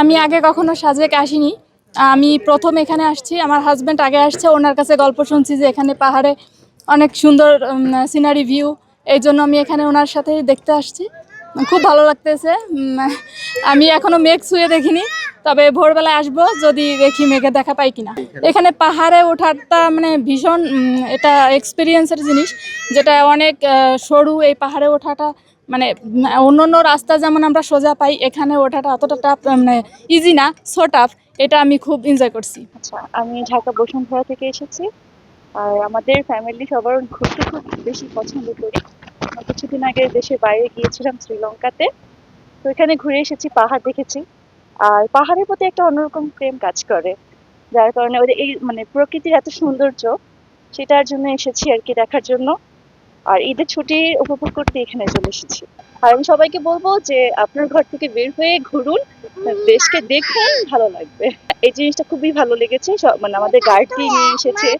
আমি আগে কখনো সাজেক আসিনি। আমি প্রথম এখানে আসছি। আমার হাজব্যান্ড আগে আসছে, ওনার কাছে গল্প শুনছি যে এখানে পাহাড়ে অনেক সুন্দর সিনারি ভিউ। এই জন্য আমি এখানে ওনার সাথেই দেখতে আসছি। খুব ভালো লাগতেছে। আমি এখনো মেঘ ছুঁয়ে দেখিনি, তবে ভোরবেলায় আসবো যদি দেখি মেঘে দেখা পাই কিনা। এখানে পাহাড়ে ওঠাটা মানে ভীষণ এটা এক্সপিরিয়েন্সের জিনিস, যেটা অনেক সরু। এই পাহাড়ে ওঠাটা মানে অন্য অন্য রাস্তা যেমন আমরা সোজা পাই, এখানে ওঠাটা অতটা টাফ মানে ইজি না, সো টাফ। এটা আমি খুব এনজয় করছি। আচ্ছা, আমি ঢাকা বসুন্ধরা থেকে এসেছি। আর আমাদের ফ্যামিলি সবার ঘুরতে খুব বেশি পছন্দ করি। আমরা কিছুদিন আগে দেশের বাইরে গিয়েছিলাম শ্রীলঙ্কাতে। তো এখানে ঘুরে এসেছি, পাহাড় দেখেছি। আর পাহাড়ের প্রতি একটা অন্যরকম প্রেম কাজ করে, যার কারণে ওদের এই মানে প্রকৃতির এত সৌন্দর্য, সেটার জন্য এসেছি আর কি দেখার জন্য। আর ঈদের ছুটি উপভোগ করতে এখানে চলে এসেছি। আর আমি সবাইকে বলবো যে আপনার ঘর থেকে বের হয়ে ঘুরুন, দেশকে দেখুন, ভালো লাগবে। এই জিনিসটা খুবই ভালো লেগেছে। মানে আমাদের গাইড দিয়ে নিয়ে এসেছে,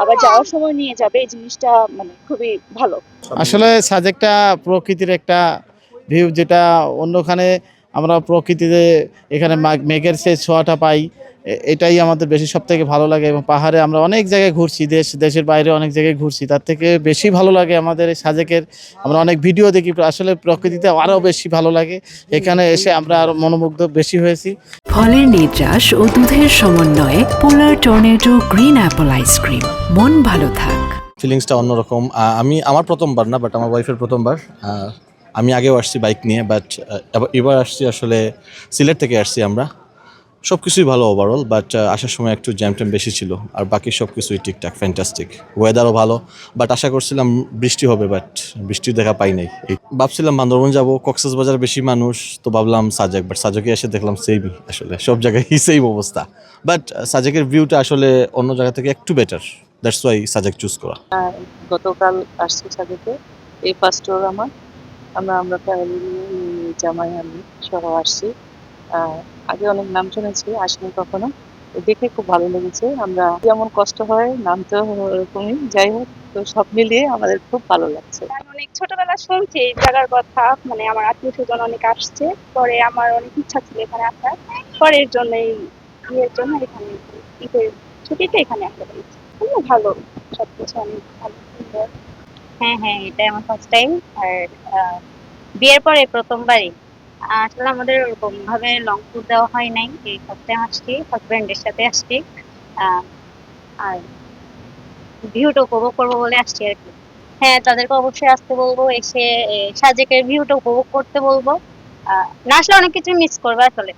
আবার যাওয়ার সময় নিয়ে যাবে। এই জিনিসটা মানে খুবই ভালো। আসলে সাজেকটা প্রকৃতির একটা ভিউ, যেটা অন্যখানে আমরা প্রকৃতিতে এখানে মেঘের সেই ছোঁয়াটা পাই। এটাই আমাদের বেশি সব থেকে ভালো লাগে। এবং পাহাড়ে আমরা অনেক জায়গায় ঘুরছি, দেশের বাইরে অনেক জায়গায় ঘুরছি, তার থেকে বেশি ভালো লাগে আমাদের এই সাজেকের। আমরা অনেক ভিডিও দেখি, আসলে প্রকৃতিতে আরও বেশি ভালো লাগে। এখানে এসে আমরা আরও মনোমুগ্ধ বেশি হয়েছি। ফলের নির্যাস ও দুধের সমন্বয়ে পোলার টর্নেডো গ্রিন অ্যাপল আইসক্রিম। মন ভালো থাক। ফিলিংসটা অন্যরকম। আমি আমার প্রথমবার না, বাট আমার ওয়াইফের প্রথমবার। আমি আগেও আসছি বাইক নিয়ে, বাট এবার আসছি আসলে সিলেট থেকে আসছি আমরা। সব কিছুই ভালো ওভারঅল, বাট আসার সময় একটু জ্যাম ট্যাম বেশি ছিল। আর বাকি সব কিছুই ঠিকঠাক, ফ্যান্টাস্টিক। ওয়েদারও ভালো, বাট আশা করছিলাম বৃষ্টি হবে, বাট বৃষ্টি দেখা পাই নাই। ভাবছিলাম বান্দরবন যাবো, কক্সবাজার বেশি মানুষ, তো ভাবলাম সাজেক, বাট সাজেকে এসে দেখলাম সেমই, আসলে সব জায়গায় সেম অবস্থা। বাট সাজেকের ভিউটা আসলে অন্য জায়গা থেকে একটু better, that's why Sajek choose করা। গতকাল আসছি সাজেকে, এই ফার্স্ট টোর আমার। আমরা ফ্যামিলি, জামাই, আমি সহ আসছি। আগে অনেক নাম শুনেছি, আসিনি কখনো। তো দেখে খুব ভালো লেগেছে। আমরা যেমন কষ্ট হয়, নামতেও ওরকমই। যাই হোক, তো সব মিলিয়ে আমাদের খুব ভালো লাগছে। আমি অনেক ছোটবেলা শুনছি এই জায়গার কথা, মানে আমার আত্মীয় স্বজন অনেক আসছে। পরে আমার অনেক ইচ্ছা ছিল এখানে আসার, পরের জন্য ইয়ের জন্য এখানে ঈদের ছুটিতে এখানে আসতে পেরেছি। ভালো, সবকিছু অনেক ভালো সুন্দর। হ্যাঁ হ্যাঁ, এটাই আমার ফার্স্ট টাইম। আর বিয়ের পরে প্রথমবারই আসলে আমাদের ওরকম ভাবে লং ট্যুর দেওয়া হয় নাই, এই ফার্স্ট টাইম আসছি, হাজবেন্ডের সাথে আসছি। আহ, আর ভিউটা উপভোগ করবো বলে আসছি আর কি। হ্যাঁ, তাদেরকে অবশ্যই আসতে বলবো, এসে সাজেকের ভিউটা উপভোগ করতে বলবো। না আসলে অনেক কিছু মিস করবে আসলে।